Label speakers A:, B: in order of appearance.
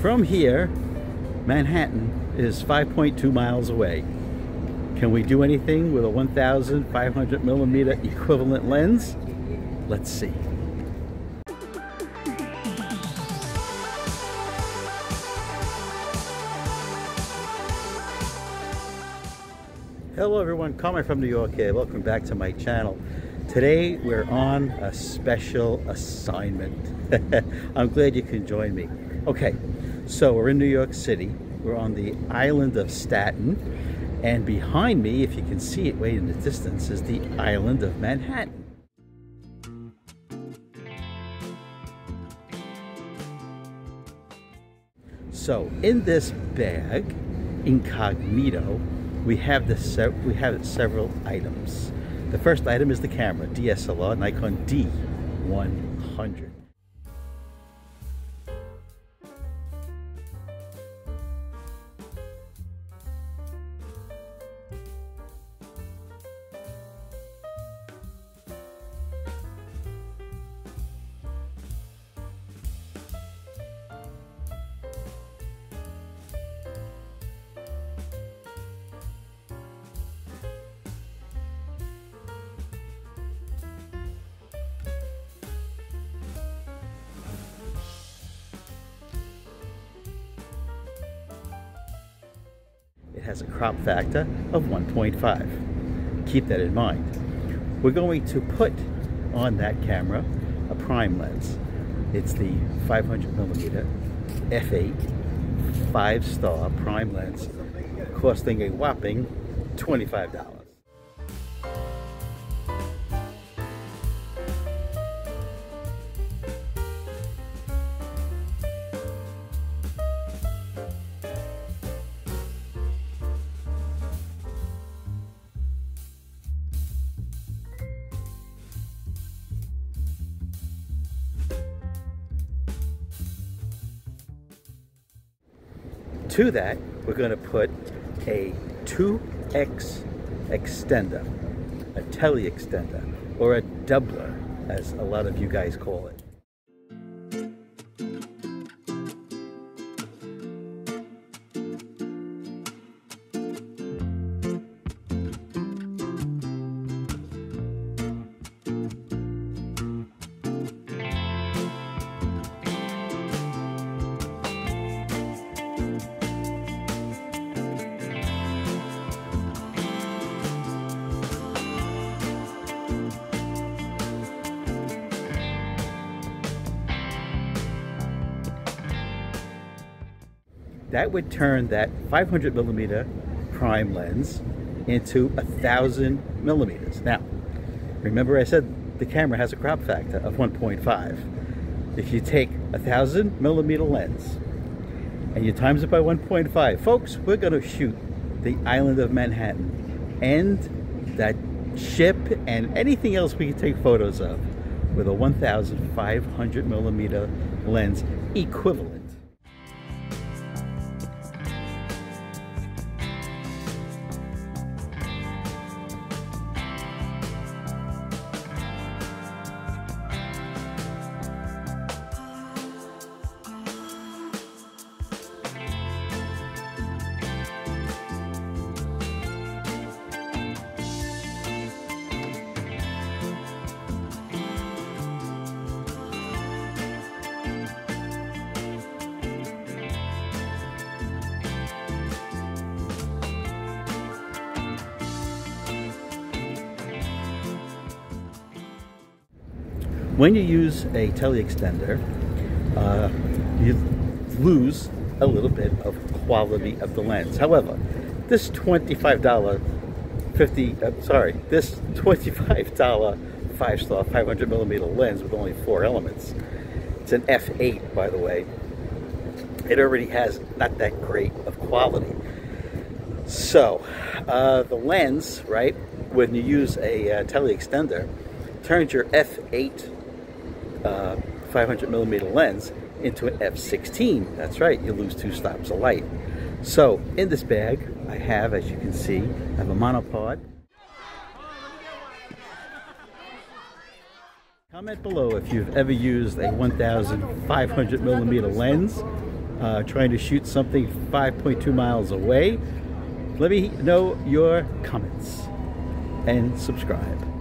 A: From here, Manhattan is 5.2 miles away. Can we do anything with a 1,500 millimeter equivalent lens? Let's see. Hello everyone, Carmine from New York here. Welcome back to my channel. Today we're on a special assignment. I'm glad you can join me. Okay, so we're in New York City. We're on the island of Staten, and behind me, if you can see it way in the distance, is the island of Manhattan. So in this bag, incognito, we have several items. The first item is the camera, DSLR Nikon D100. It has a crop factor of 1.5. Keep that in mind. We're going to put on that camera a prime lens. It's the 500 millimeter f8 5-star prime lens, costing a whopping $25. To that, we're going to put a 2x extender, a tele extender, or a doubler, as a lot of you guys call it. That would turn that 500 millimeter prime lens into 1,000 millimeters. Now, remember I said the camera has a crop factor of 1.5. If you take 1,000 millimeter lens and you times it by 1.5, folks, we're going to shoot the island of Manhattan and that ship and anything else we can take photos of with a 1,500 millimeter lens equivalent. When you use a tele extender, you lose a little bit of quality of the lens. However, this $25 5-star 500 millimeter lens with only 4 elements. It's an f8, by the way. It already has not that great of quality. So the lens, right, when you use a tele extender, turns your f8 500 millimeter lens into an f16. That's right, you lose 2 stops of light. So in this bag I have, as you can see, I have a monopod. Comment below if you've ever used a 1,500 millimeter lens trying to shoot something 5.2 miles away? Let me know your comments and subscribe.